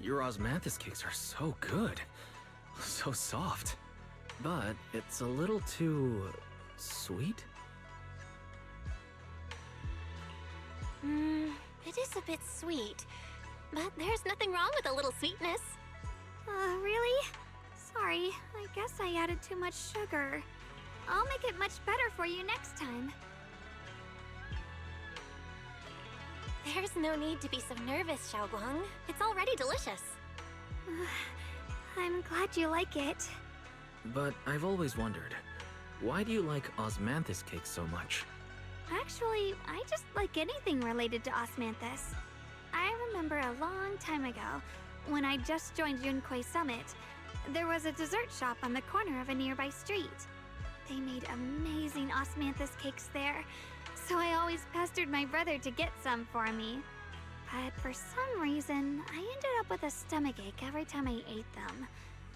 Your osmanthus cakes are so good. So soft. But it's a little too... sweet? It is a bit sweet. But there's nothing wrong with a little sweetness. Really? Sorry, I guess I added too much sugar. I'll make it much better for you next time. There's no need to be so nervous, Xiaoguang. It's already delicious. I'm glad you like it. But I've always wondered, why do you like osmanthus cakes so much? Actually, I just like anything related to osmanthus. I remember a long time ago, when I just joined Yunquei Summit, there was a dessert shop on the corner of a nearby street. They made amazing osmanthus cakes there, so I always pestered my brother to get some for me. But for some reason, I ended up with a stomachache every time I ate them.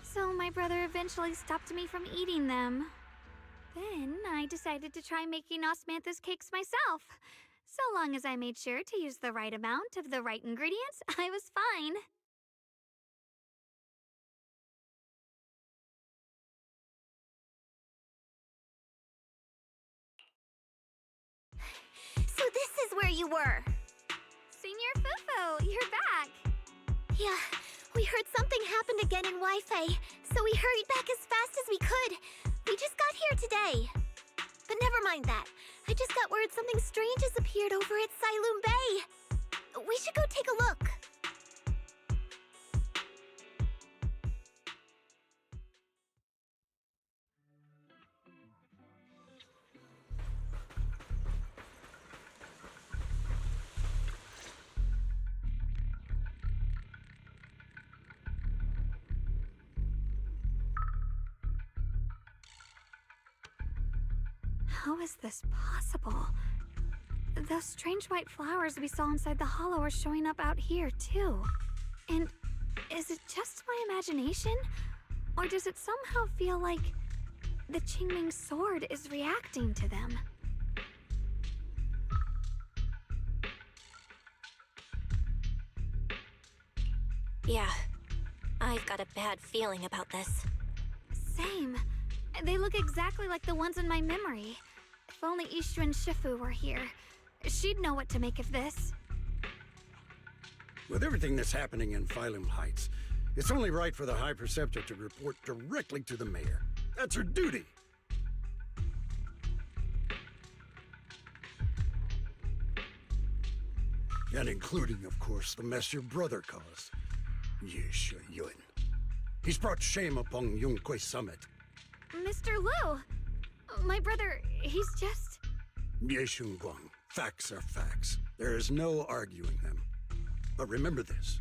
So my brother eventually stopped me from eating them. Then I decided to try making osmanthus cakes myself. So long as I made sure to use the right amount of the right ingredients, I was fine. So this is where you were. Senior Fufu, you're back. Yeah, we heard something happened again in Wi-Fi, so we hurried back as fast as we could. We just got here today. But never mind that. I just got word something strange has appeared over at Siloom Bay. We should go take a look. How is this possible? Those strange white flowers we saw inside the hollow are showing up out here, too. And is it just my imagination? Or does it somehow feel like the Qingming sword is reacting to them? Yeah, I've got a bad feeling about this. Same. They look exactly like the ones in my memory. If only Ishu and Shifu were here, she'd know what to make of this. With everything that's happening in Phylum Heights, it's only right for the High Preceptor to report directly to the mayor. That's her duty. And including, of course, the mess your brother caused. Yesha Yun. He's brought shame upon Yunquei Summit. Mr. Liu! My brother, he's just... Yeshun Guang, facts are facts. There is no arguing them. But remember this.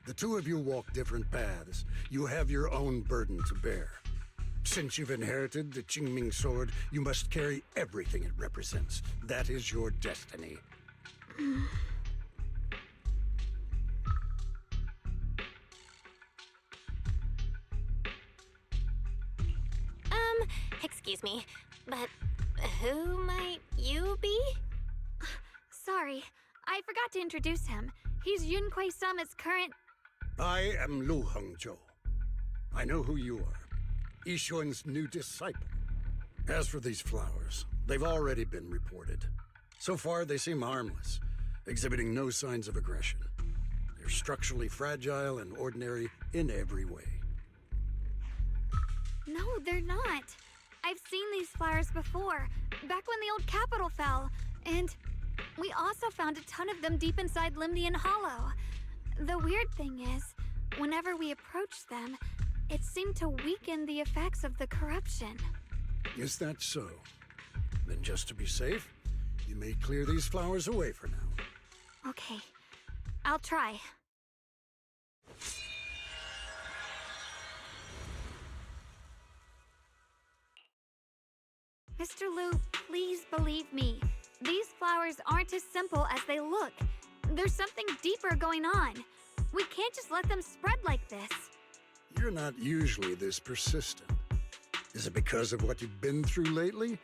The two of you walk different paths. You have your own burden to bear. Since you've inherited the Qingming sword, you must carry everything it represents. That is your destiny. Excuse me, but who might you be? Sorry, I forgot to introduce him. He's Yunquei Summit's current... I am Lu Hengzhou. I know who you are. Yixuan's new disciple. As for these flowers, they've already been reported. So far, they seem harmless, exhibiting no signs of aggression. They're structurally fragile and ordinary in every way. No, they're not. I've seen these flowers before, back when the old capital fell, and we also found a ton of them deep inside Limnian Hollow. The weird thing is, whenever we approached them, it seemed to weaken the effects of the corruption. Is that so? Then just to be safe, you may clear these flowers away for now. Okay, I'll try. Mr. Liu, please believe me. These flowers aren't as simple as they look. There's something deeper going on. We can't just let them spread like this. You're not usually this persistent. Is it because of what you've been through lately?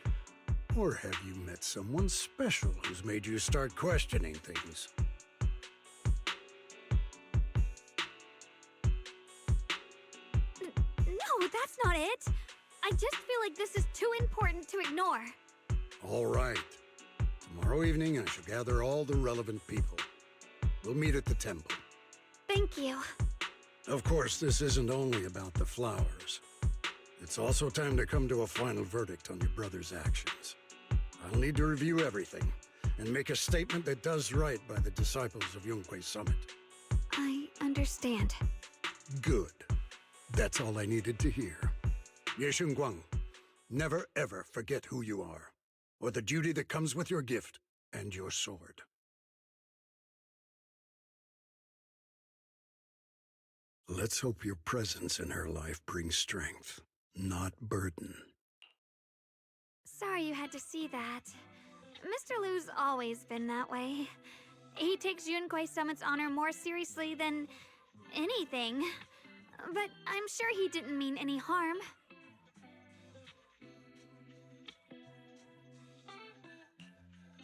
Or have you met someone special who's made you start questioning things? not it. I just feel like this is too important to ignore. All right. Tomorrow evening, I shall gather all the relevant people. We'll meet at the temple. Thank you. Of course, this isn't only about the flowers. It's also time to come to a final verdict on your brother's actions. I'll need to review everything and make a statement that does right by the disciples of Yunquei Summit. I understand. Good. That's all I needed to hear. Ye Shunguang, never ever forget who you are, or the duty that comes with your gift and your sword. Let's hope your presence in her life brings strength, not burden. Sorry you had to see that. Mr. Liu's always been that way. He takes Yunquei Summit's honor more seriously than anything. But I'm sure he didn't mean any harm.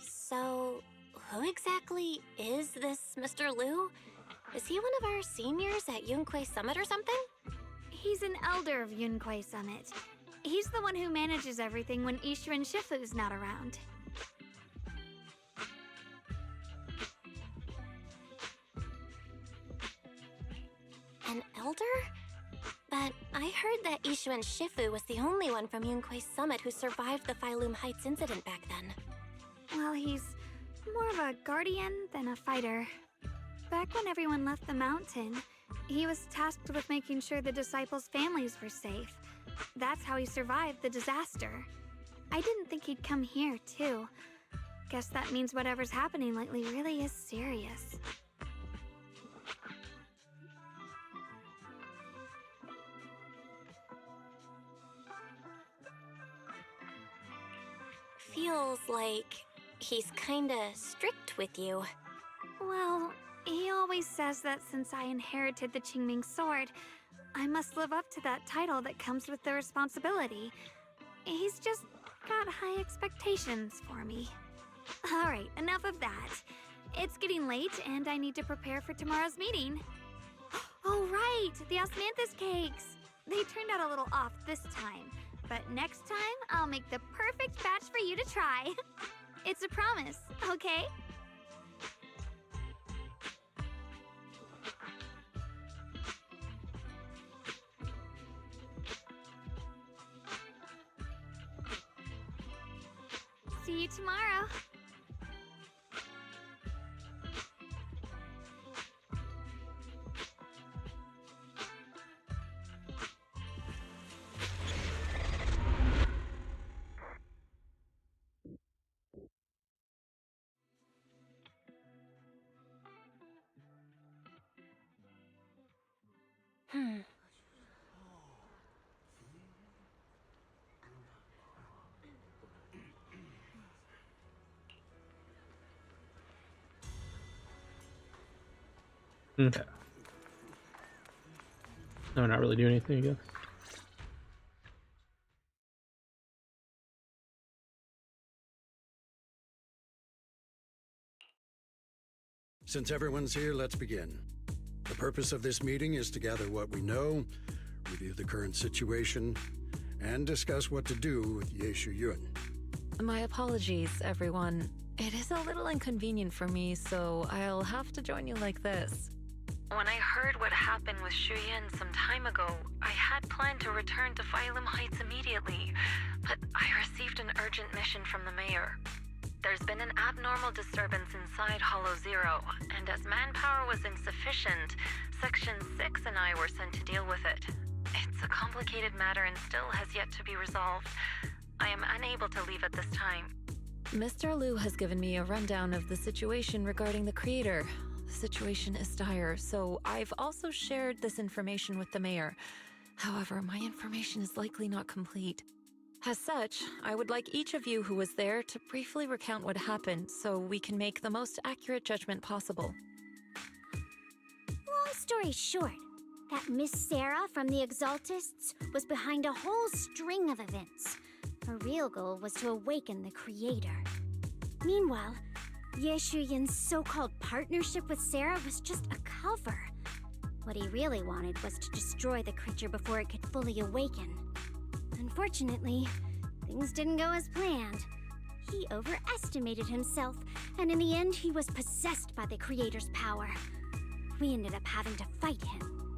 So, who exactly is this Mr. Liu? Is he one of our seniors at Yunquei Summit or something? He's an elder of Yunquei Summit. He's the one who manages everything when Ishu and Shifu's not around. An elder? But I heard that Ishu and Shifu was the only one from Yunquei Summit who survived the Phylum Heights incident back then. Well, he's more of a guardian than a fighter. Back when everyone left the mountain, he was tasked with making sure the disciples' families were safe. That's how he survived the disaster. I didn't think he'd come here, too. Guess that means whatever's happening lately really is serious. Feels like he's kinda strict with you. Well, he always says that since I inherited the Qingming sword, I must live up to that title that comes with the responsibility. He's just got high expectations for me. Alright, enough of that. It's getting late and I need to prepare for tomorrow's meeting. Oh right, the osmanthus cakes! They turned out a little off this time, but next time I'll make the perfect batch for you to try. It's a promise, okay? See you tomorrow. Okay. No, not really doing anything, I guess. Since everyone's here, let's begin. The purpose of this meeting is to gather what we know, review the current situation, and discuss what to do with Ye Shuyun. My apologies, everyone. It is a little inconvenient for me, so I'll have to join you like this. When I heard what happened with Shuyan some time ago, I had planned to return to Phylum Heights immediately, but I received an urgent mission from the mayor. There's been an abnormal disturbance inside Hollow Zero, and as manpower was insufficient, Section 6 and I were sent to deal with it. It's a complicated matter and still has yet to be resolved. I am unable to leave at this time. Mr. Liu has given me a rundown of the situation regarding the creator. The situation is dire, so I've also shared this information with the mayor. However, my information is likely not complete. As such, I would like each of you who was there to briefly recount what happened so we can make the most accurate judgment possible. Long story short, that Miss Sarah from the Exaltists was behind a whole string of events. Her real goal was to awaken the creator. Meanwhile, Ye Shuyin's so-called partnership with Sarah was just a cover. What he really wanted was to destroy the creature before it could fully awaken. Unfortunately, things didn't go as planned. He overestimated himself, and in the end, he was possessed by the creator's power. We ended up having to fight him.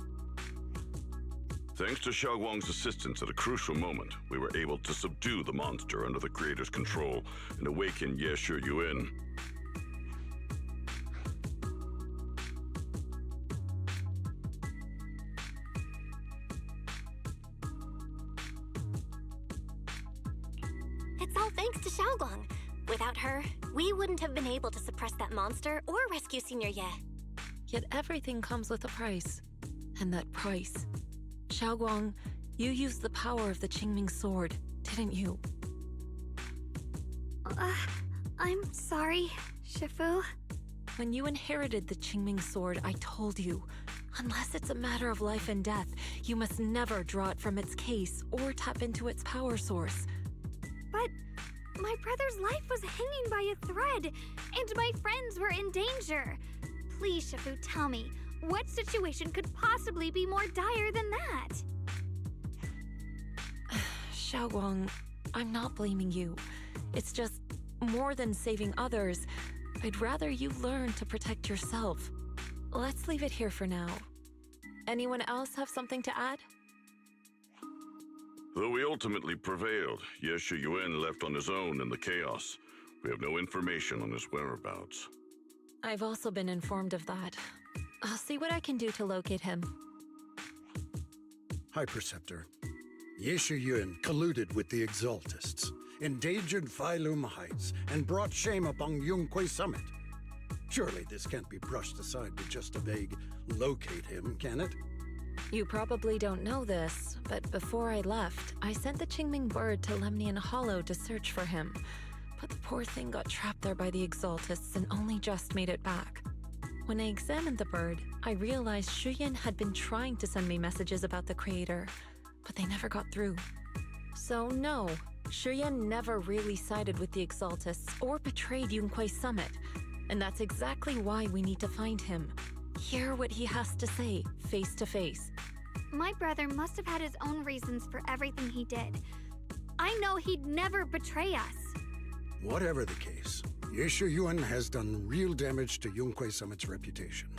Thanks to Xiaoguang's assistance at a crucial moment, we were able to subdue the monster under the creator's control and awaken Ye Shi Yuan. It's all thanks to Xiaoguang. Without her, we wouldn't have been able to suppress that monster or rescue Senior Ye. Yet everything comes with a price. And that price. Xiaoguang, you used the power of the Qingming sword, didn't you? I'm sorry, Shifu. When you inherited the Qingming sword, I told you, unless it's a matter of life and death, you must never draw it from its case or tap into its power source. But my brother's life was hanging by a thread, and my friends were in danger. Please, Shifu, tell me, what situation could possibly be more dire than that? Xiaoguang, I'm not blaming you. It's just, more than saving others, I'd rather you learn to protect yourself. Let's leave it here for now. Anyone else have something to add? Though we ultimately prevailed, Ye Shi Yuan left on his own in the chaos. We have no information on his whereabouts. I've also been informed of that. I'll see what I can do to locate him. High Preceptor, Ye Shi Yuan colluded with the Exaltists, endangered Phylum Heights, and brought shame upon Yunquay Summit. Surely this can't be brushed aside with just a vague locate him, can it? You probably don't know this, but before I left, I sent the Qingming bird to Lemnian Hollow to search for him. But the poor thing got trapped there by the Exaltists and only just made it back. When I examined the bird, I realized Shuyan had been trying to send me messages about the Creator, but they never got through. So no, Shuyan never really sided with the Exaltists or betrayed Yunquay Summit, and that's exactly why we need to find him. Hear what he has to say, face to face. My brother must have had his own reasons for everything he did. I know he'd never betray us. Whatever the case, Ye Shi Yuan has done real damage to Yunquay Summit's reputation.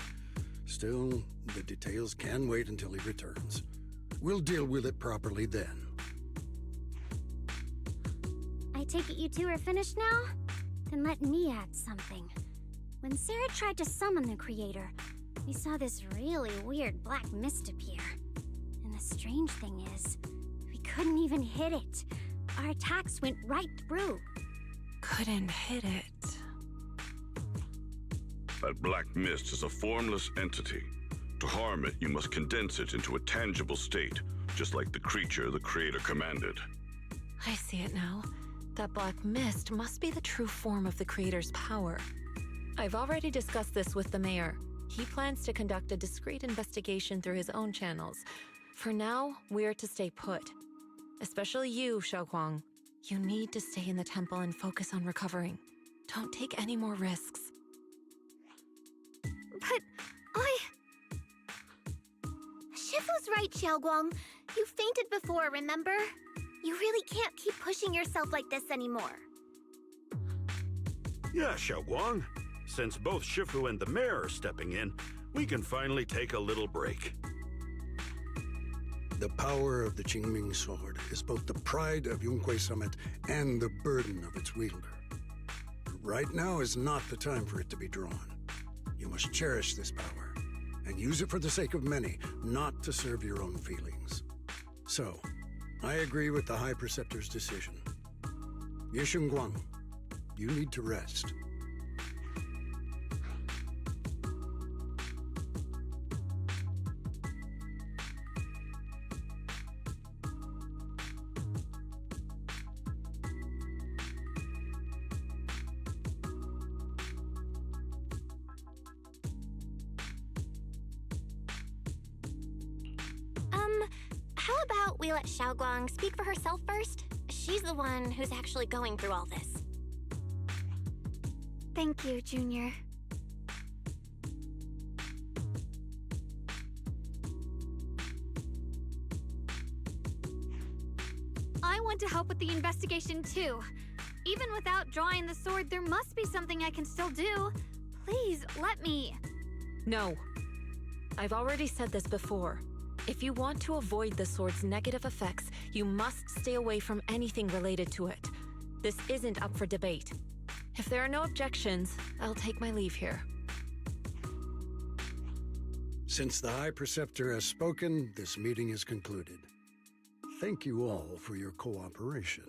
Still, the details can wait until he returns. We'll deal with it properly then. I take it you two are finished now? Then let me add something. When Sarah tried to summon the Creator, we saw this really weird black mist appear. And the strange thing is, we couldn't even hit it. Our attacks went right through. Couldn't hit it. That black mist is a formless entity. To harm it, you must condense it into a tangible state, just like the creature the Creator commanded. I see it now. That black mist must be the true form of the Creator's power. I've already discussed this with the mayor. He plans to conduct a discreet investigation through his own channels. For now, we're to stay put. Especially you, Xiaoguang. You need to stay in the temple and focus on recovering. Don't take any more risks. But Shifu's right, Xiaoguang. You fainted before, remember? You really can't keep pushing yourself like this anymore. Yeah, Xiaoguang. Since both Shifu and the mayor are stepping in, we can finally take a little break. The power of the Qingming sword is both the pride of Yunquay Summit and the burden of its wielder. Right now is not the time for it to be drawn. You must cherish this power, and use it for the sake of many, not to serve your own feelings. So, I agree with the High Preceptor's decision. Yishunguang, you need to rest. How about we let Xiaoguang speak for herself first? She's the one who's actually going through all this. thank you, Junior. I want to help with the investigation too. Even without drawing the sword, there must be something I can still do. Please, let me. No. I've already said this before. If you want to avoid the sword's negative effects, you must stay away from anything related to it. This isn't up for debate. If there are no objections, I'll take my leave here. Since the High Preceptor has spoken, this meeting is concluded. Thank you all for your cooperation.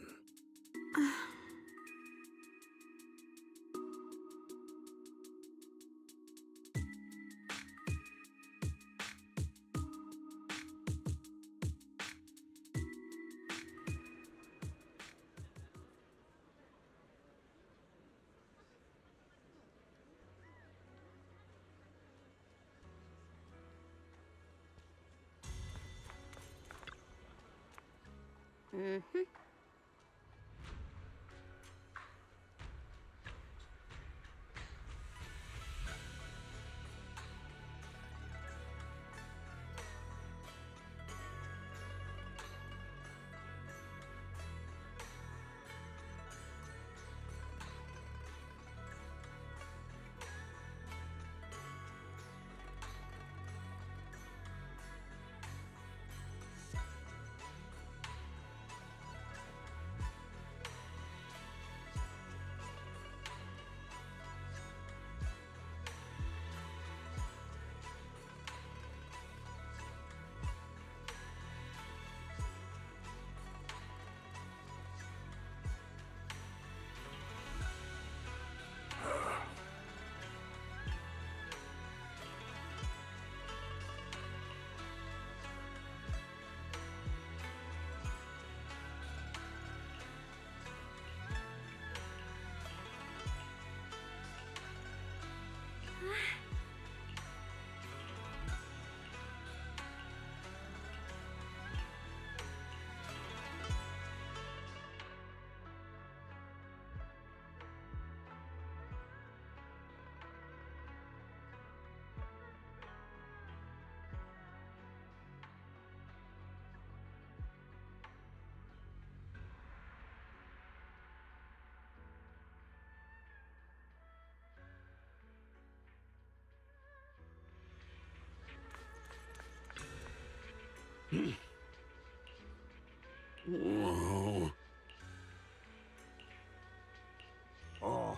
Whoa. Oh.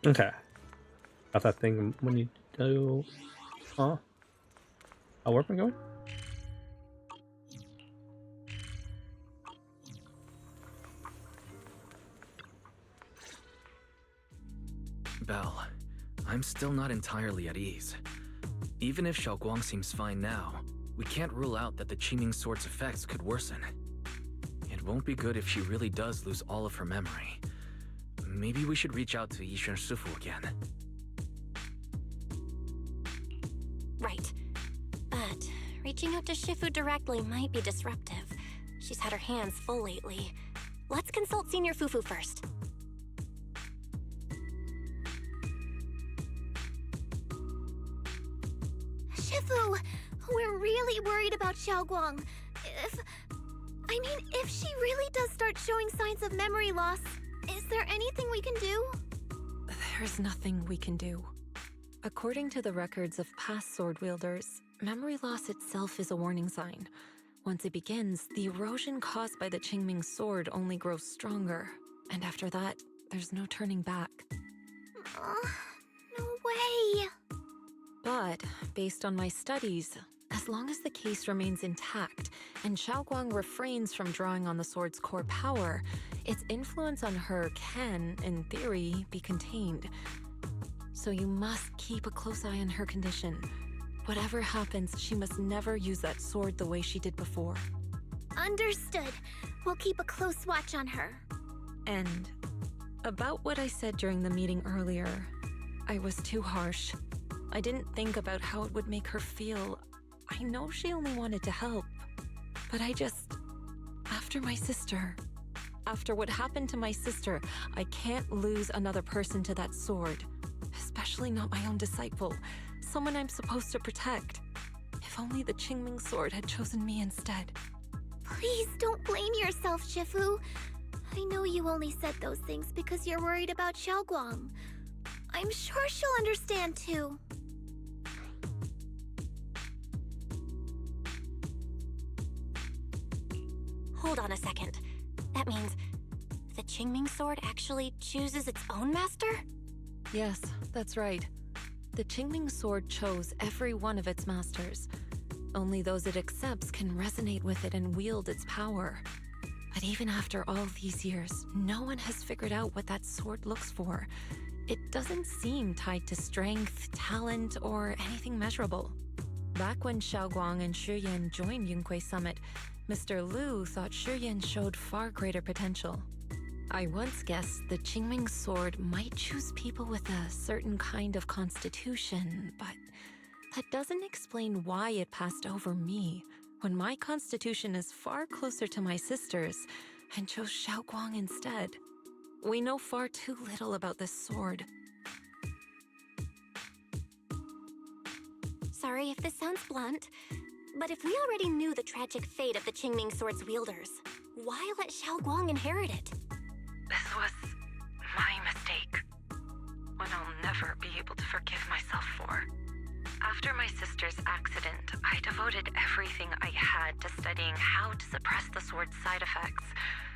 Okay. Got that thing when you do. Huh? Oh, where am I going? Belle, I'm still not entirely at ease. Even if Xiaoguang seems fine now, we can't rule out that the Qiming Sword's effects could worsen. It won't be good if she really does lose all of her memory. Maybe we should reach out to Yishen Shifu again. Right. But reaching out to Shifu directly might be disruptive. She's had her hands full lately. Let's consult Senior Fufu first. Shifu, we're really worried about Xiaoguang. If she really does start showing signs of memory loss, is there anything we can do? There's nothing we can do. According to the records of past sword wielders, memory loss itself is a warning sign. Once it begins, the erosion caused by the Qingming sword only grows stronger, and after that, there's no turning back. No way. But, based on my studies, as long as the case remains intact and Xiaoguang refrains from drawing on the sword's core power, its influence on her can, in theory, be contained. So you must keep a close eye on her condition. Whatever happens, she must never use that sword the way she did before. Understood. We'll keep a close watch on her. And about what I said during the meeting earlier, I was too harsh. I didn't think about how it would make her feel. I know she only wanted to help, but after my sister, after what happened to my sister, I can't lose another person to that sword, especially not my own disciple, someone I'm supposed to protect. If only the Qingming sword had chosen me instead. Please don't blame yourself, Shifu. I know you only said those things because you're worried about Xiaoguang. I'm sure she'll understand too. Hold on a second. That means the Qingming sword actually chooses its own master? Yes, that's right. The Qingming sword chose every one of its masters. Only those it accepts can resonate with it and wield its power. But even after all these years, no one has figured out what that sword looks for. It doesn't seem tied to strength, talent, or anything measurable. Back when Xiaoguang and Shiyan joined Yunquei Summit, Mr. Liu thought Shiyan showed far greater potential. I once guessed the Qingming sword might choose people with a certain kind of constitution, but that doesn't explain why it passed over me, when my constitution is far closer to my sister's, and chose Xiaoguang instead. We know far too little about this sword. Sorry if this sounds blunt, but if we already knew the tragic fate of the Qingming sword's wielders, why let Xiaoguang inherit it? This was my mistake. One I'll never be able to forgive myself for. After my sister's accident, I devoted everything I had to studying how to suppress the sword's side effects.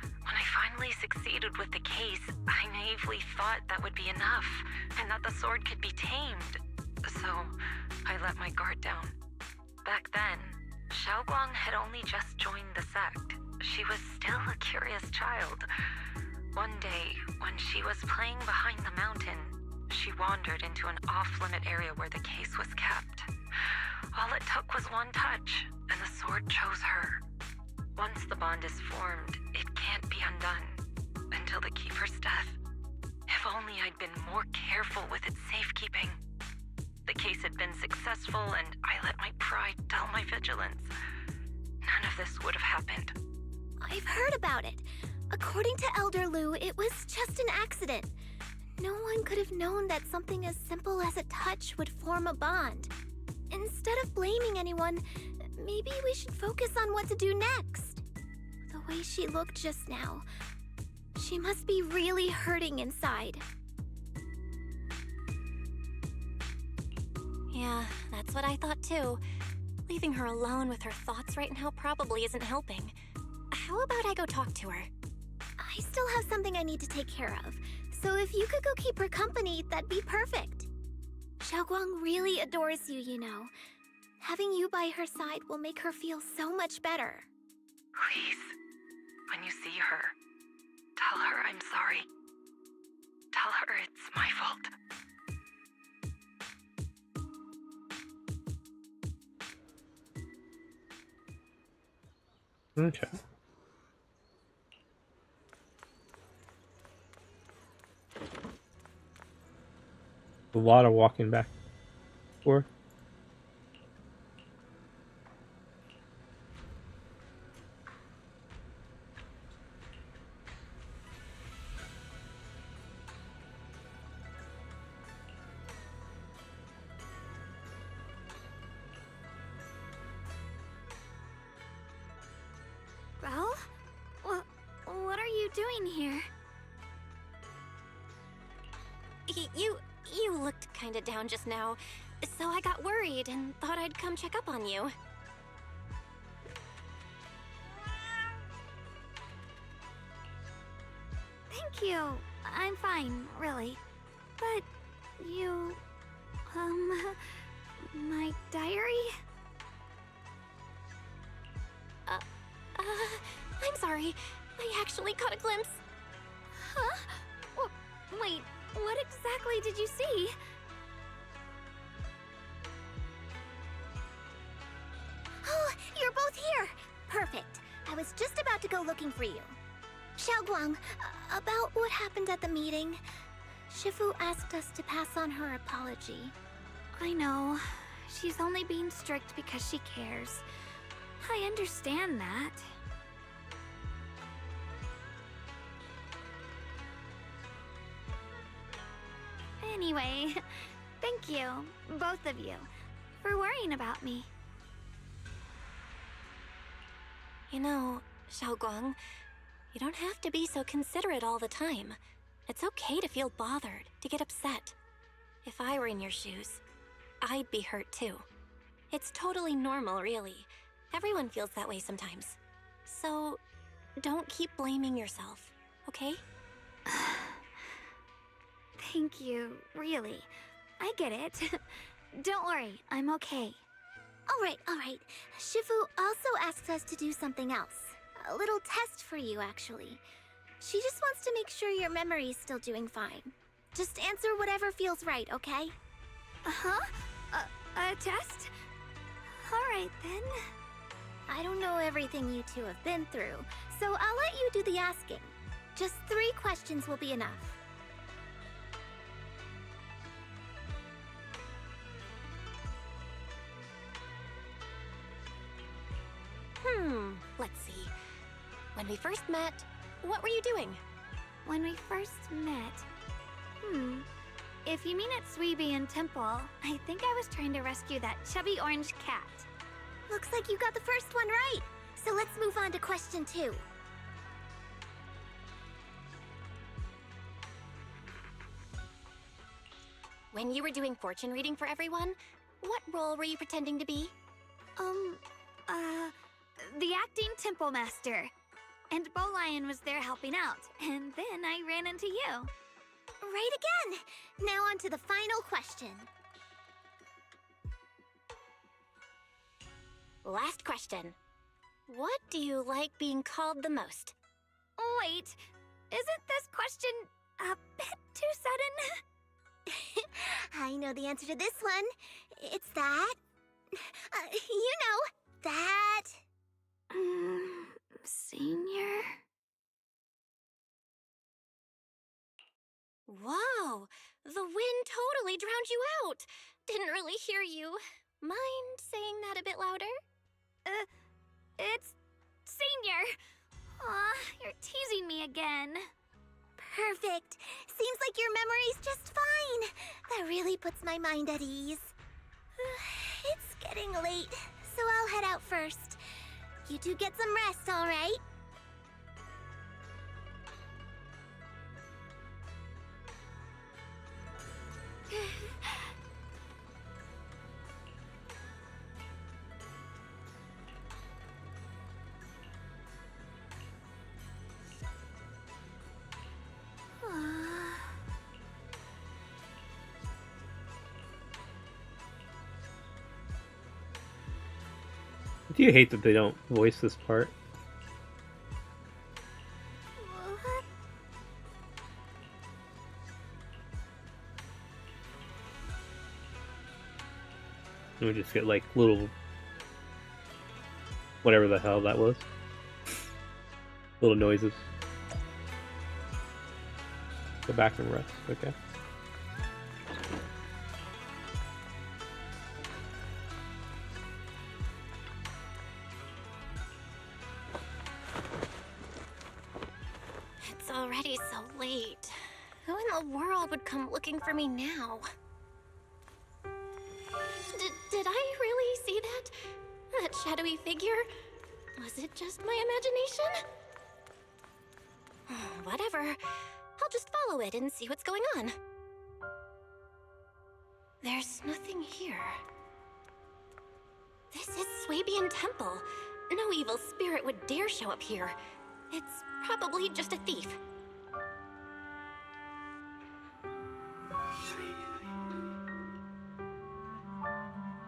When I finally succeeded with the case, I naively thought that would be enough, and that the sword could be tamed. So, I let my guard down. Back then, Xiaoguang had only just joined the sect. She was still a curious child. One day, when she was playing behind the mountain, she wandered into an off-limit area where the case was kept. All it took was one touch, and the sword chose her. Once the bond is formed, it can't be undone until the Keeper's death. If only I'd been more careful with its safekeeping. The case had been successful, and I let my pride dull my vigilance. None of this would have happened. I've heard about it. According to Elder Liu, it was just an accident. No one could have known that something as simple as a touch would form a bond. Instead of blaming anyone, maybe we should focus on what to do next. The way she looked just now, she must be really hurting inside. Yeah, that's what I thought too. Leaving her alone with her thoughts right now probably isn't helping. How about I go talk to her? I still have something I need to take care of, so if you could go keep her company, that'd be perfect. Xiaoguang really adores you, you know. Having you by her side will make her feel so much better. Please, when you see her, tell her I'm sorry. Tell her it's my fault. Okay. A lot of walking back and forth. you doing here? You looked kinda down just now, so I got worried and thought I'd come check up on you. Thank you. I'm fine, really. But you... my diary? I'm sorry. I actually caught a glimpse. Huh? Wait, what exactly did you see? Oh, you're both here! Perfect. I was just about to go looking for you. Xiaoguang, about what happened at the meeting. Shifu asked us to pass on her apology. I know. She's only being strict because she cares. I understand that. Anyway, thank you, both of you, for worrying about me. You know, Xiaoguang, you don't have to be so considerate all the time. It's okay to feel bothered, to get upset. If I were in your shoes, I'd be hurt too. It's totally normal, really. Everyone feels that way sometimes. So, don't keep blaming yourself, okay? Thank you, really. I get it. Don't worry, I'm okay. Alright. Shifu also asked us to do something else. A little test for you, actually. She just wants to make sure your memory's still doing fine. Just answer whatever feels right, okay? Uh-huh? A test? Alright, then. I don't know everything you two have been through, so I'll let you do the asking. Just 3 questions will be enough. Let's see. When we first met, what were you doing? When we first met... If you mean at Suibian Temple, I think I was trying to rescue that chubby orange cat. Looks like you got the first one right. So let's move on to question 2. When you were doing fortune reading for everyone, what role were you pretending to be? The acting temple master. And Bow Lion was there helping out, and then I ran into you. Right again! Now on to the final question. Last question. What do you like being called the most? Wait, isn't this question a bit too sudden? I know the answer to this one. It's that... you know, that... Senior? Whoa! The wind totally drowned you out! Didn't really hear you. Mind saying that a bit louder? It's... Senior! Aw, you're teasing me again. Perfect. Seems like your memory's just fine. That really puts my mind at ease. It's getting late, so I'll head out first. You two get some rest, all right? Do you hate that they don't voice this part? We just get like little, whatever the hell that was, little noises. Go back and rest. Okay. It's already so late. Who in the world would come looking for me now? Did I really see that? That shadowy figure? Was it just my imagination? whatever. I'll just follow it and see what's going on. There's nothing here. This is Swabian Temple. No evil spirit would dare show up here. It's probably just a thief.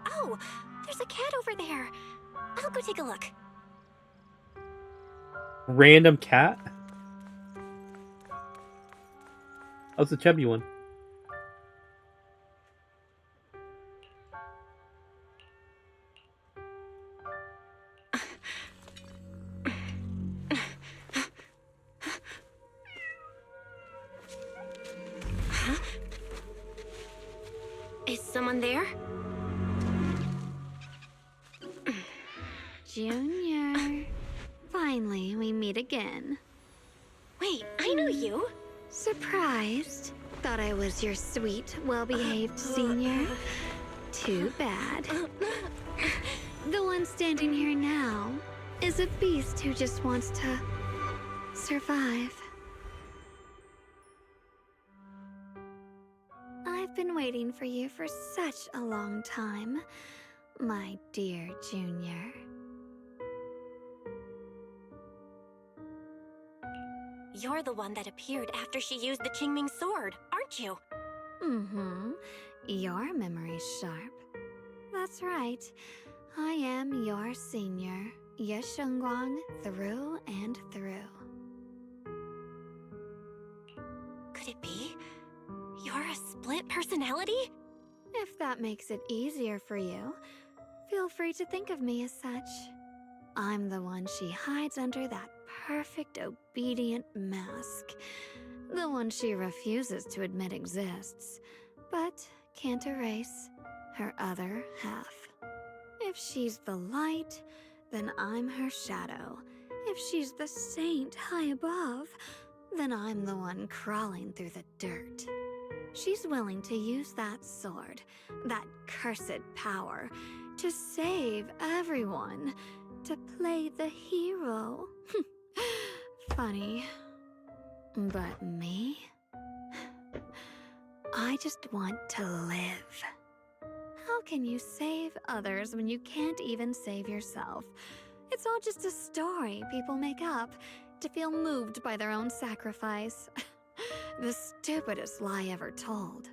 Oh, there's a cat over there. I'll go take a look. Random cat? Oh, it's a chubby one. Huh? Is someone there? Junior. Finally, we meet again. Wait, I know you. Surprised? Thought I was your sweet, well-behaved senior? Too bad. The one standing here now is a beast who just wants to survive. I've been waiting for you for such a long time, my dear Junior. You're the one that appeared after she used the Qingming sword, aren't you? Mm-hmm. Your memory's sharp. That's right. I am your senior, Ye Shengguang, through and through. Could it be? You're a split personality? If that makes it easier for you, feel free to think of me as such. I'm the one she hides under that perfect obedient mask. The one she refuses to admit exists, but can't erase her other half. If she's the light, then I'm her shadow. If she's the saint high above, then I'm the one crawling through the dirt. She's willing to use that sword, that cursed power, to save everyone, to play the hero. Funny. But me? I just want to live. How can you save others when you can't even save yourself? It's all just a story people make up to feel moved by their own sacrifice. The stupidest lie ever told.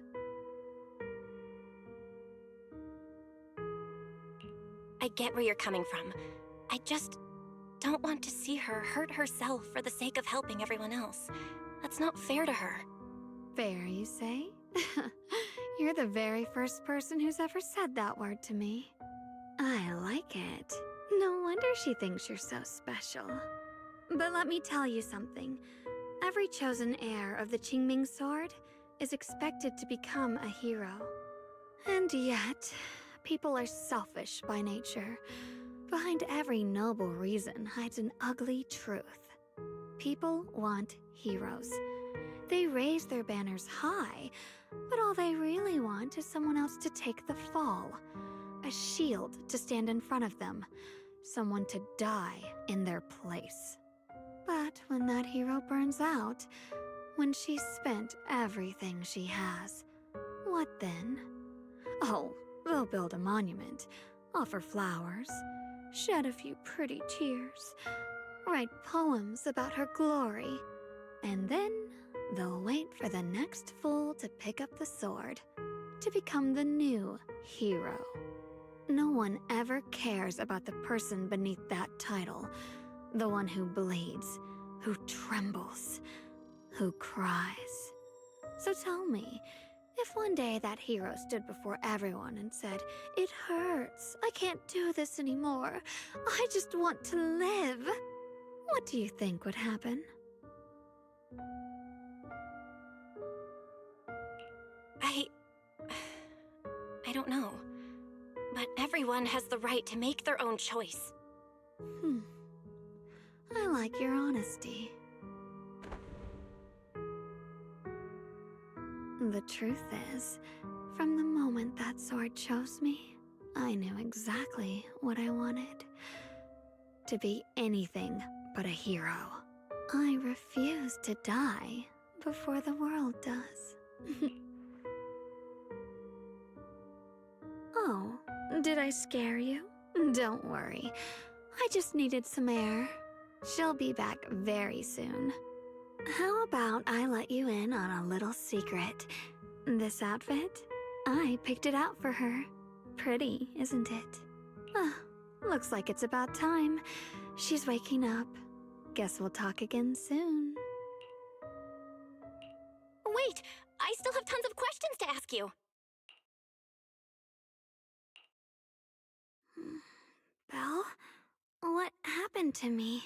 I get where you're coming from. I just don't want to see her hurt herself for the sake of helping everyone else. That's not fair to her. Fair, you say? You're the very first person who's ever said that word to me. I like it. No wonder she thinks you're so special. But let me tell you something. Every chosen heir of the Qingming sword is expected to become a hero. And yet, people are selfish by nature. Behind every noble reason hides an ugly truth. People want heroes. They raise their banners high, but all they really want is someone else to take the fall. A shield to stand in front of them. Someone to die in their place. But when that hero burns out, when she's spent everything she has, what then? Oh, they'll build a monument, offer flowers, shed a few pretty tears, write poems about her glory, and then they'll wait for the next fool to pick up the sword, to become the new hero. No one ever cares about the person beneath that title, the one who bleeds, who trembles, who cries. So tell me, if one day that hero stood before everyone and said, "It hurts, I can't do this anymore, I just want to live," what do you think would happen? I don't know. But everyone has the right to make their own choice. I like your honesty. The truth is, from the moment that sword chose me, I knew exactly what I wanted. To be anything but a hero. I refuse to die before the world does. Oh, did I scare you? Don't worry. I just needed some air. She'll be back very soon. How about I let you in on a little secret? This outfit? I picked it out for her. Pretty, isn't it? Ah, looks like it's about time. She's waking up. Guess we'll talk again soon. Wait, I still have tons of questions to ask you. Belle? What happened to me?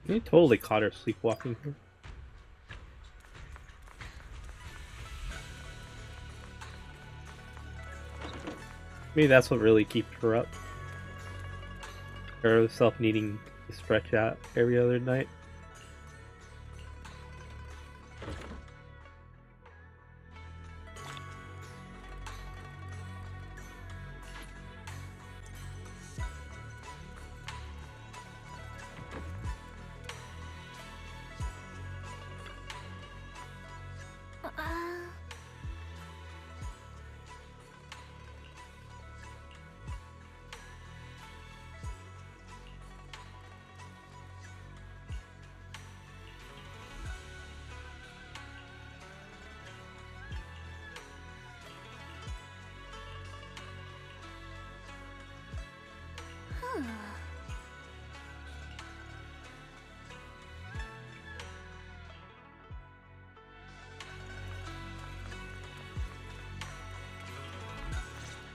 You totally caught her sleepwalking here. Maybe that's what really keeps her up. Herself needing to stretch out every other night.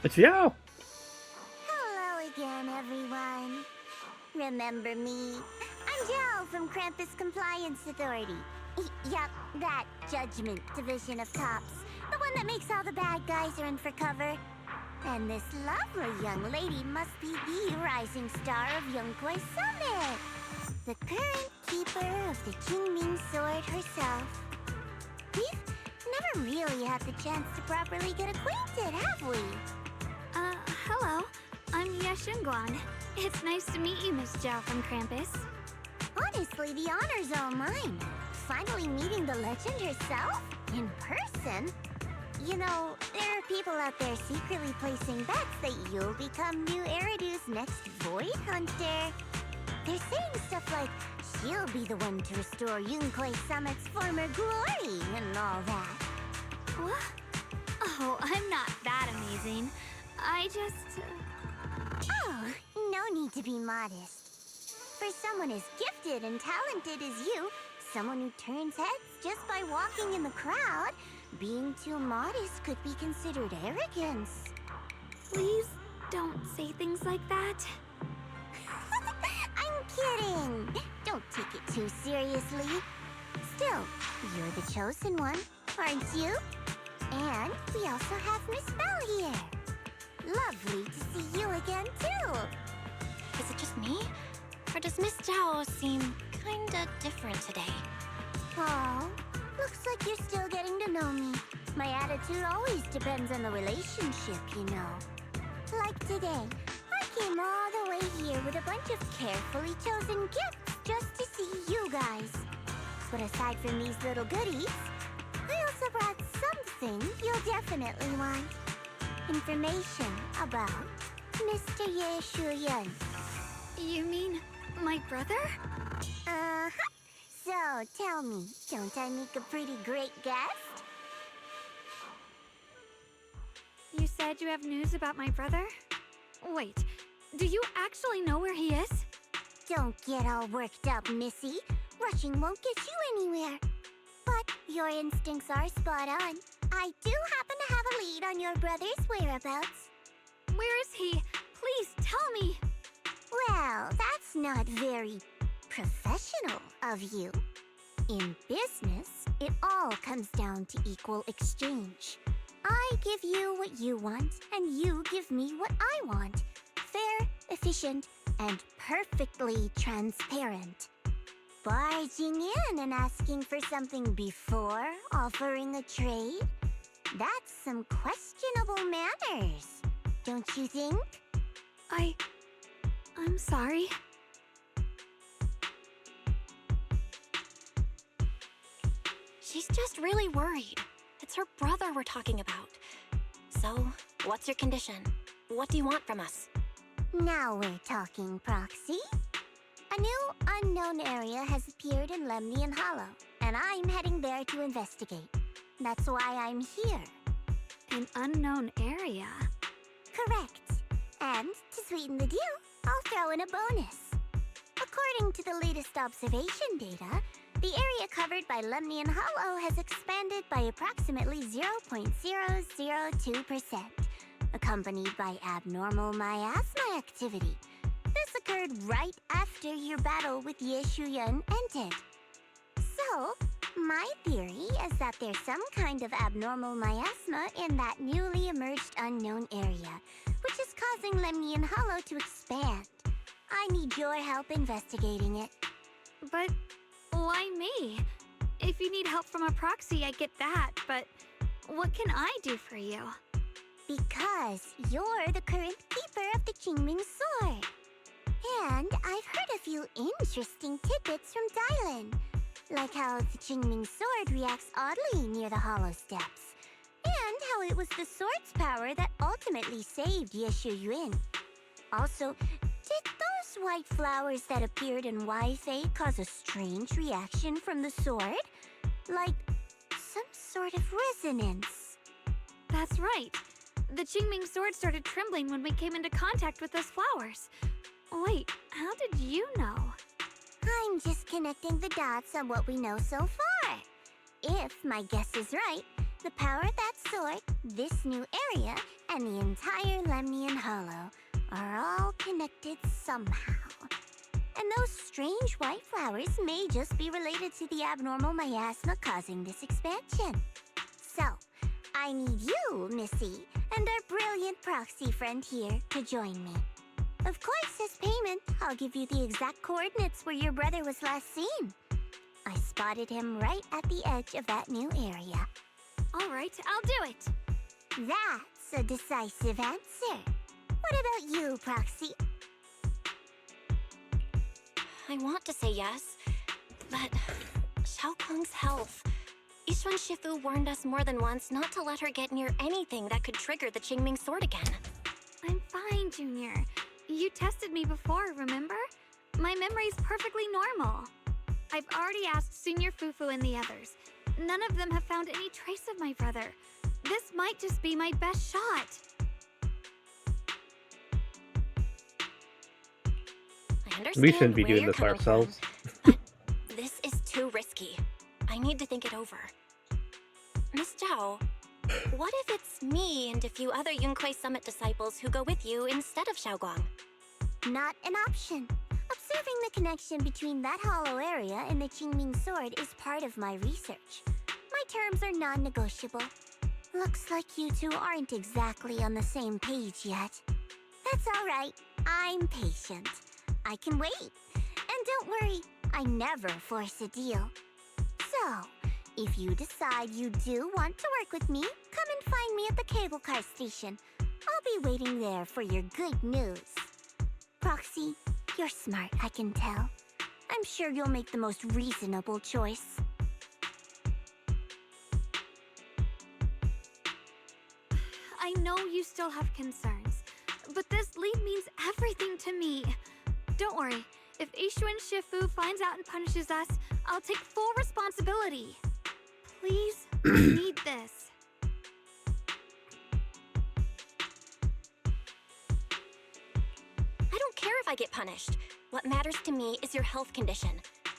It's Yao! Hello again, everyone. Remember me? I'm Joe from Krampus Compliance Authority. Yup, that Judgment Division of Cops. The one that makes all the bad guys run for cover. And this lovely young lady must be the rising star of Yunkwai Summit. The current keeper of the Qingming Sword herself. We've never really had the chance to properly get acquainted, have we? Hello. I'm Yashunguan. It's nice to meet you, Miss Zhao from Krampus. Honestly, the honor's all mine. Finally meeting the legend herself? In person? You know, there are people out there secretly placing bets that you'll become new Eridu's next Void Hunter. They're saying stuff like, she'll be the one to restore Yunkwai Summit's former glory and all that. What? Oh, I'm not that amazing. I just... Oh, no need to be modest. For someone as gifted and talented as you, someone who turns heads just by walking in the crowd, being too modest could be considered arrogance. Please don't say things like that. I'm kidding. Don't take it too seriously. Still, you're the chosen one, aren't you? And we also have Miss Belle here. Lovely to see you again, too. Is it just me? Or does Miss Zhao seem kinda different today? Oh, looks like you're still getting to know me. My attitude always depends on the relationship, you know. Like today, I came all the way here with a bunch of carefully chosen gifts just to see you guys. But aside from these little goodies, I also brought something you'll definitely want. Information about Mr. Ye Shuyun. You mean my brother? Uh-huh. So, tell me, don't I make a pretty great guest? You said you have news about my brother? Wait, do you actually know where he is? Don't get all worked up, Missy. Rushing won't get you anywhere. But your instincts are spot on. I do happen to have a lead on your brother's whereabouts. Where is he? Please tell me. Well, that's not very professional of you. In business, it all comes down to equal exchange. I give you what you want, and you give me what I want. Fair, efficient, and perfectly transparent. barging in and asking for something before offering a trade? That's some questionable manners, don't you think? I'm sorry. She's just really worried. It's her brother we're talking about. So, what's your condition? What do you want from us? Now we're talking, Proxy. A new unknown area has appeared in Lemnian Hollow, and I'm heading there to investigate. That's why I'm here. An unknown area? Correct. And to sweeten the deal, I'll throw in a bonus. According to the latest observation data, the area covered by Lemnian Hollow has expanded by approximately 0.002%, accompanied by abnormal miasma activity. This occurred right after your battle with Yeshuyan ended. So, my theory is that there's some kind of abnormal miasma in that newly emerged unknown area, which is causing Lemnian Hollow to expand. I need your help investigating it. But why me? If you need help from a proxy, I get that, but what can I do for you? Because you're the current keeper of the Qingming Sword. And I've heard a few interesting tidbits from Dylan, like how the Qingming Sword reacts oddly near the Hollow Steps, and how it was the sword's power that ultimately saved Yeshu Yuan. Also, did those white flowers that appeared in Wi-Fi cause a strange reaction from the sword? Like some sort of resonance? That's right. The Qingming Sword started trembling when we came into contact with those flowers. Wait, how did you know? I'm just connecting the dots on what we know so far. If my guess is right, the power of that sword, this new area, and the entire Lemnian Hollow are all connected somehow. And those strange white flowers may just be related to the abnormal miasma causing this expansion. So, I need you, Missy, and our brilliant proxy friend here to join me. Of course, as payment, I'll give you the exact coordinates where your brother was last seen. I spotted him right at the edge of that new area. All right, I'll do it. That's a decisive answer. What about you, Proxy? I want to say yes, but Xiaoguang's health. Yishuan Shifu warned us more than once not to let her get near anything that could trigger the Qingming Sword again. I'm fine, Junior. You tested me before, remember? My memory's perfectly normal. I've already asked Senior Fufu and the others. None of them have found any trace of my brother. This might just be my best shot. I understand We shouldn't be where doing you're this by coming from, ourselves. but this is too risky. I need to think it over. Miss Zhao, what if it's me and a few other Yunquei Summit disciples who go with you instead of Xiaoguang? Not an option. Observing the connection between that hollow area and the Qingming Sword is part of my research. My terms are non-negotiable. Looks like you two aren't exactly on the same page yet. That's all right. I'm patient. I can wait. And don't worry, I never force a deal. So, if you decide you do want to work with me, come and find me at the cable car station. I'll be waiting there for your good news. Proxy, you're smart, I can tell. I'm sure you'll make the most reasonable choice. I know you still have concerns, but this lead means everything to me. Don't worry, if Yishuan Shifu finds out and punishes us, I'll take full responsibility. Please, I need this. I don't care if I get punished. What matters to me is your health condition.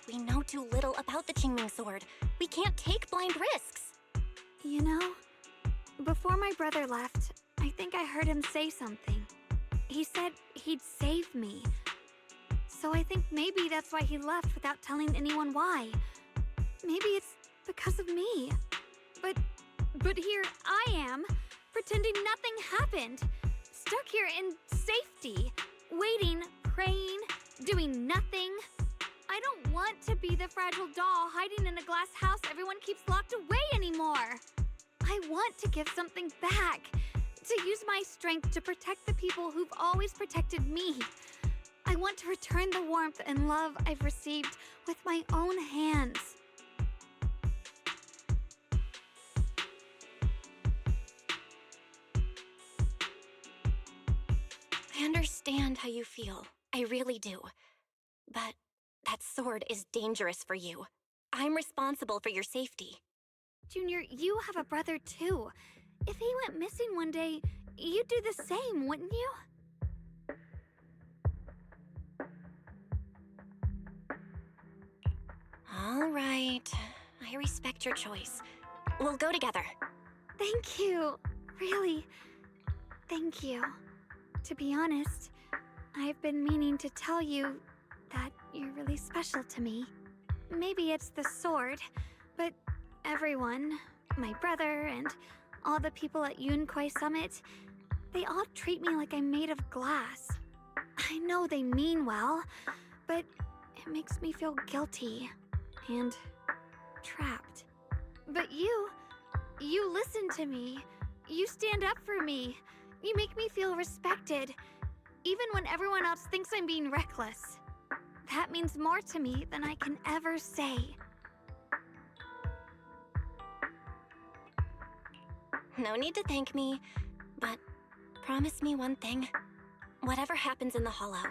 We know too little about the Qingming Sword. We can't take blind risks. You know, before my brother left, I think I heard him say something. He said he'd save me. So I think maybe that's why he left without telling anyone why. Maybe it's because of me. But here I am, pretending nothing happened. Stuck here in safety, waiting, praying, doing nothing. I don't want want to be the fragile doll hiding in a glass house everyone keeps locked away anymore. I want to give something back, to use my strength to protect the people who've always protected me. I want to return the warmth and love I've received with my own hands. I understand how you feel. I really do. But that sword is dangerous for you. I'm responsible for your safety. Junior, you have a brother too. If he went missing one day, you'd do the same, wouldn't you? All right. I respect your choice. We'll go together. Thank you. Really, thank you. To be honest, I've been meaning to tell you that you're really special to me. Maybe it's the sword, but everyone, my brother and all the people at Yunquai Summit, they all treat me like I'm made of glass. I know they mean well, but it makes me feel guilty and trapped. But you listen to me. You stand up for me. You make me feel respected, even when everyone else thinks I'm being reckless. That means more to me than I can ever say. No need to thank me, but promise me one thing. Whatever happens in the Hollow,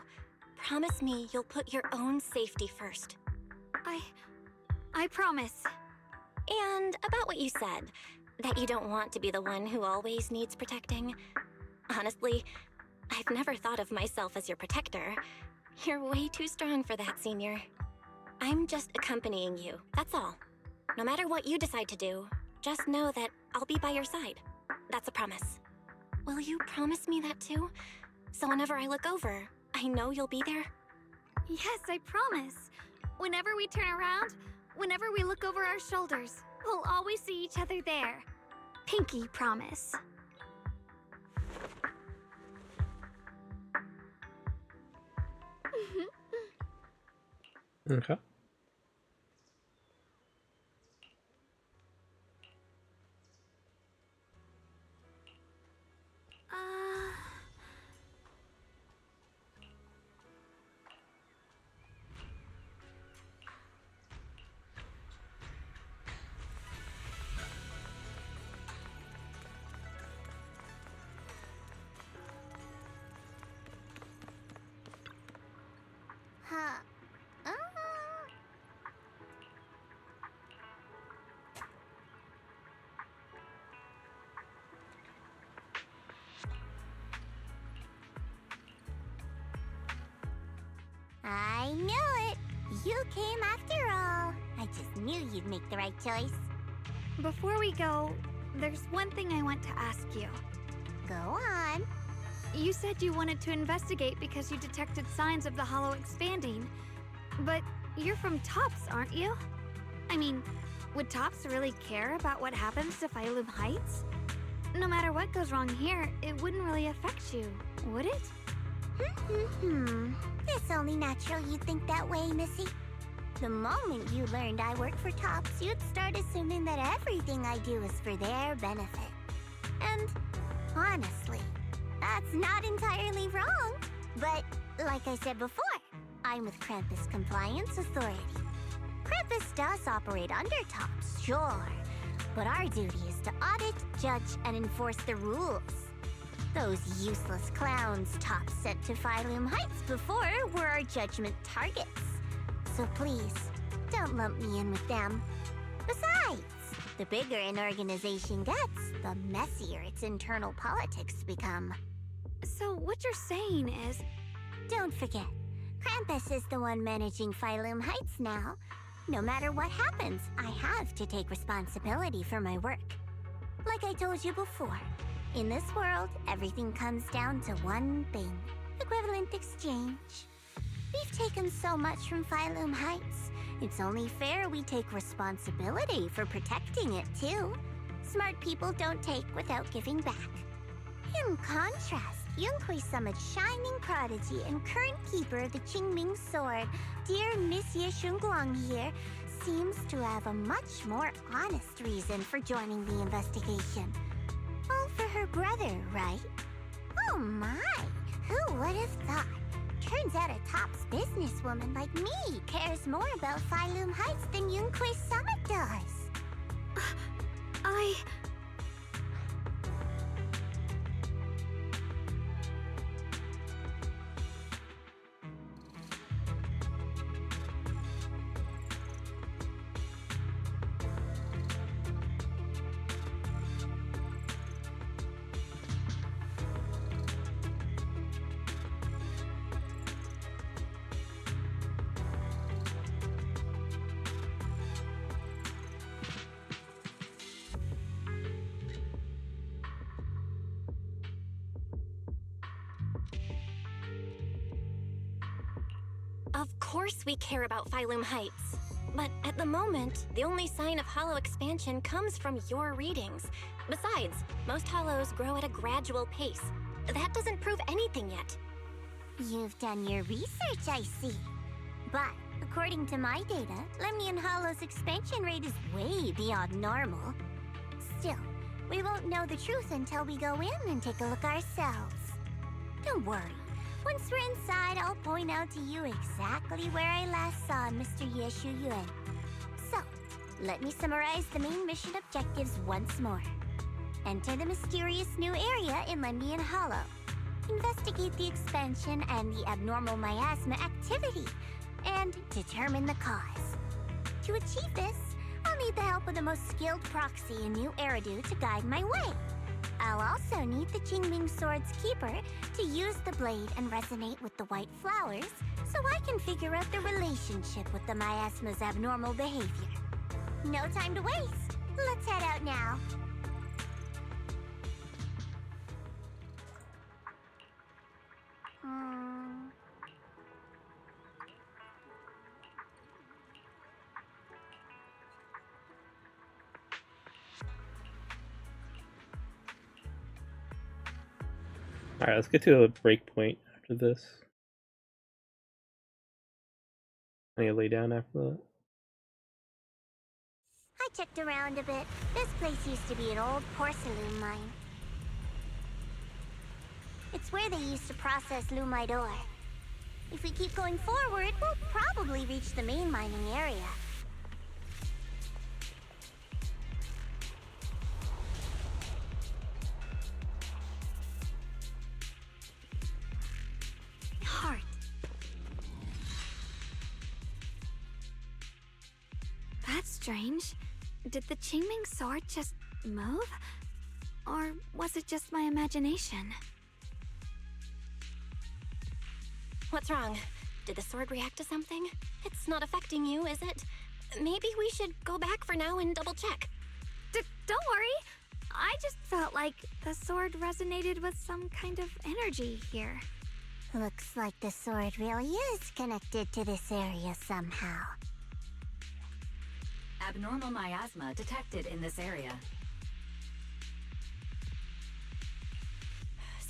promise me you'll put your own safety first. I promise. And about what you said, that you don't want to be the one who always needs protecting. Honestly, I've never thought of myself as your protector. You're way too strong for that, Senior. I'm just accompanying you, that's all. No matter what you decide to do, just know that I'll be by your side. That's a promise. Will you promise me that too? So whenever I look over, I know you'll be there? Yes, I promise. Whenever we turn around, whenever we look over our shoulders, we'll always see each other there. Pinky promise. Okay. Huh. I knew it! You came after all. I just knew you'd make the right choice. Before we go, there's one thing I want to ask you. Go on. You said you wanted to investigate because you detected signs of the Hollow expanding. But you're from Tops, aren't you? I mean, would Tops really care about what happens to Phylum Heights? No matter what goes wrong here, it wouldn't really affect you, would it? It's only natural you'd think that way, Missy. The moment you learned I work for Tops, you'd start assuming that everything I do is for their benefit. And honestly, that's not entirely wrong. But like I said before, I'm with Krampus Compliance Authority. Krampus does operate under Tops, sure. But our duty is to audit, judge, and enforce the rules. Those useless clowns Tops sent to Phylum Heights before were our judgment targets. So please, don't lump me in with them. Besides, the bigger an organization gets, the messier its internal politics become. So what you're saying is... Don't forget, Krampus is the one managing Phylum Heights now. No matter what happens, I have to take responsibility for my work. Like I told you before, in this world, everything comes down to one thing: equivalent exchange. We've taken so much from Phylum Heights. It's only fair we take responsibility for protecting it, too. Smart people don't take without giving back. In contrast, Yunhui Summit's shining prodigy and current keeper of the Qingming sword, dear Miss Ye Shunguang here, seems to have a much more honest reason for joining the investigation. All for her brother, right? Oh my! Who would have thought? Turns out a tops businesswoman like me cares more about Phylum Heights than Yunhui Summit does. Of course we care about Phylum Heights. But at the moment, the only sign of hollow expansion comes from your readings. Besides, most hollows grow at a gradual pace. That doesn't prove anything yet. You've done your research, I see. But according to my data, Lemnian Hollow's expansion rate is way beyond normal. Still, we won't know the truth until we go in and take a look ourselves. Don't worry. Once we're inside, I'll point out to you exactly where I last saw Mr. Ye Shuyuan. So, let me summarize the main mission objectives once more. Enter the mysterious new area in Lemnian Hollow. Investigate the expansion and the abnormal miasma activity, and determine the cause. To achieve this, I'll need the help of the most skilled proxy in New Eridu to guide my way. I'll also need the Qingming Sword's keeper to use the blade and resonate with the white flowers so I can figure out the relationship with the miasma's abnormal behavior. No time to waste. Let's head out now. Alright, let's get to a break point after this. I need to lay down after that. I checked around a bit. This place used to be an old porcelain mine. It's where they used to process lumite ore. If we keep going forward, we'll probably reach the main mining area. Heart. That's strange. Did the Qingming sword just move? Or was it just my imagination? What's wrong? Did the sword react to something? It's not affecting you, is it? Maybe we should go back for now and double check. Don't worry. I just felt like the sword resonated with some kind of energy here. Looks like the sword really is connected to this area somehow. Abnormal miasma detected in this area.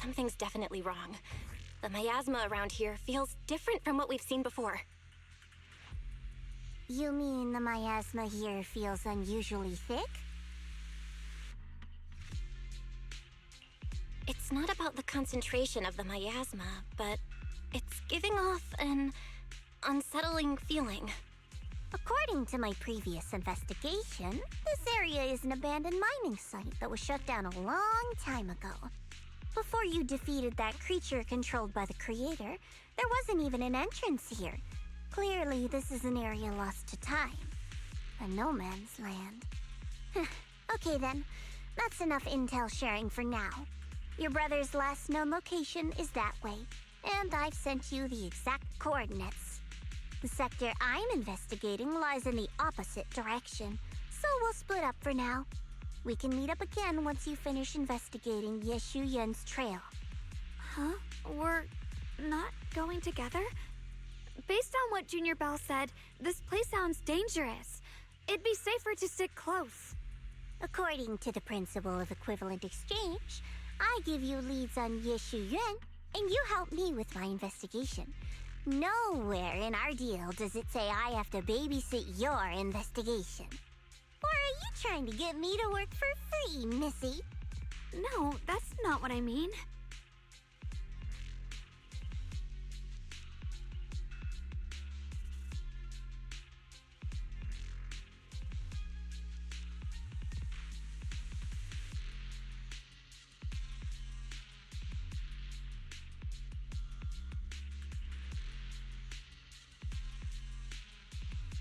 Something's definitely wrong. The miasma around here feels different from what we've seen before. You mean the miasma here feels unusually thick? It's not about the concentration of the miasma, but it's giving off an unsettling feeling. According to my previous investigation, this area is an abandoned mining site that was shut down a long time ago. Before you defeated that creature controlled by the Creator, there wasn't even an entrance here. Clearly, this is an area lost to time. A no man's land. Okay then, that's enough intel sharing for now. Your brother's last known location is that way, and I've sent you the exact coordinates. The sector I'm investigating lies in the opposite direction, so we'll split up for now. We can meet up again once you finish investigating Ye Shuyuan's trail. Huh? We're not going together? Based on what Junior Bell said, this place sounds dangerous. It'd be safer to stick close. According to the principle of equivalent exchange, I give you leads on Yishu Yun, and you help me with my investigation. Nowhere in our deal does it say I have to babysit your investigation. Or are you trying to get me to work for free, Missy? No, that's not what I mean.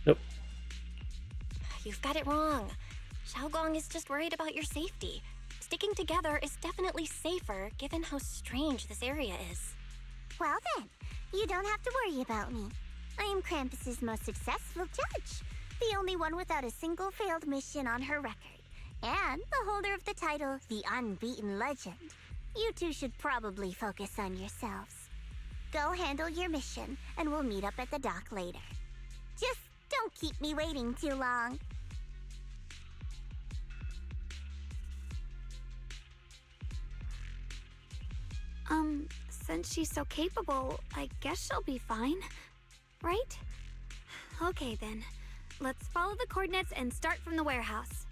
Nope. You've got it wrong. Xiaoguang is just worried about your safety. Sticking together is definitely safer, given how strange this area is. Well then, you don't have to worry about me. I am Krampus's most successful judge, the only one without a single failed mission on her record, and the holder of the title, the Unbeaten Legend. You two should probably focus on yourselves. Go handle your mission, and we'll meet up at the dock later. Just don't keep me waiting too long. Since she's so capable, I guess she'll be fine, right? Okay then, let's follow the coordinates and start from the warehouse.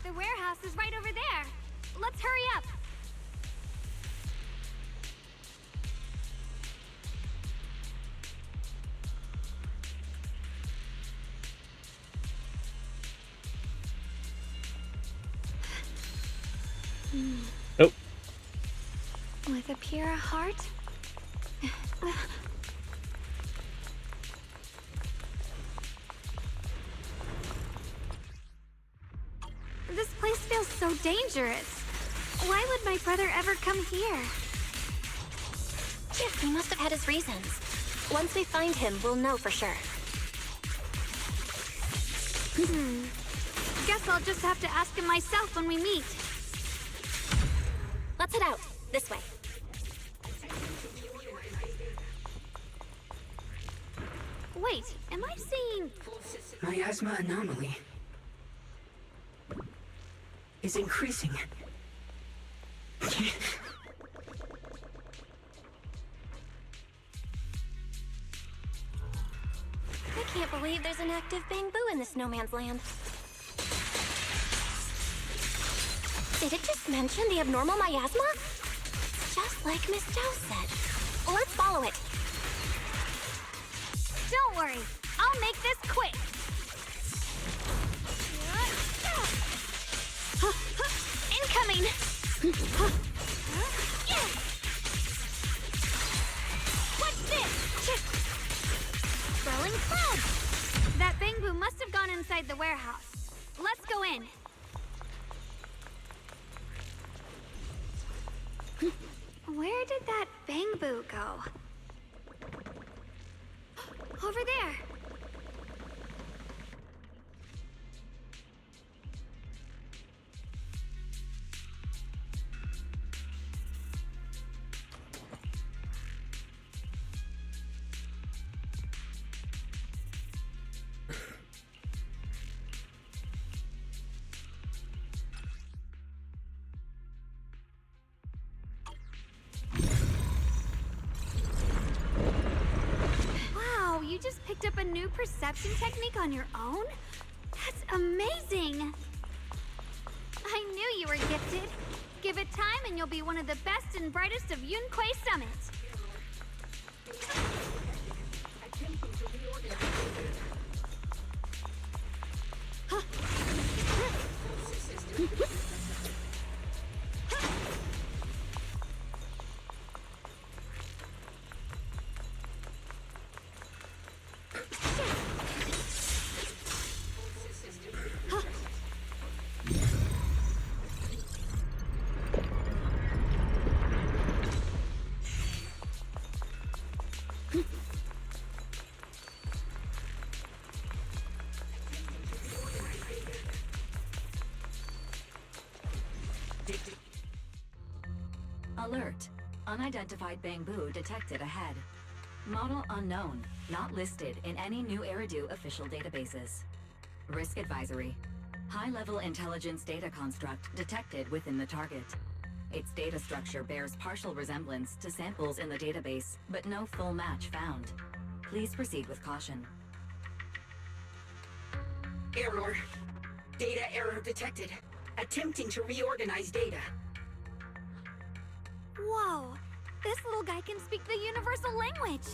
The warehouse is right over there. Let's hurry up. Nope. With a pure heart? This place feels so dangerous. Why would my brother ever come here? He must have had his reasons. Once we find him, we'll know for sure. Guess I'll just have to ask him myself when we meet. Let's head out. This way. Wait, am I seeing... Miasma anomaly is increasing. I can't believe there's an active bamboo in this no man's land. Did it just mention the abnormal miasma? Just like Miss Zhao said. Let's follow it. Don't worry, I'll make this quick. Incoming! What's this? Swirling clouds! That bamboo must have gone inside the warehouse. Let's go in. Where did that bamboo go? Over there! Wow, you just picked up a new perception technique on your own? That's amazing! I knew you were gifted. Give it time and you'll be one of the best and brightest of Yunquay Summit. Alert. Unidentified bamboo detected ahead. Model unknown. Not listed in any new Eridu official databases. Risk advisory. High-level intelligence data construct detected within the target. Its data structure bears partial resemblance to samples in the database, but no full match found. Please proceed with caution. Error. Data error detected. Attempting to reorganize data. Whoa! This little guy can speak the universal language!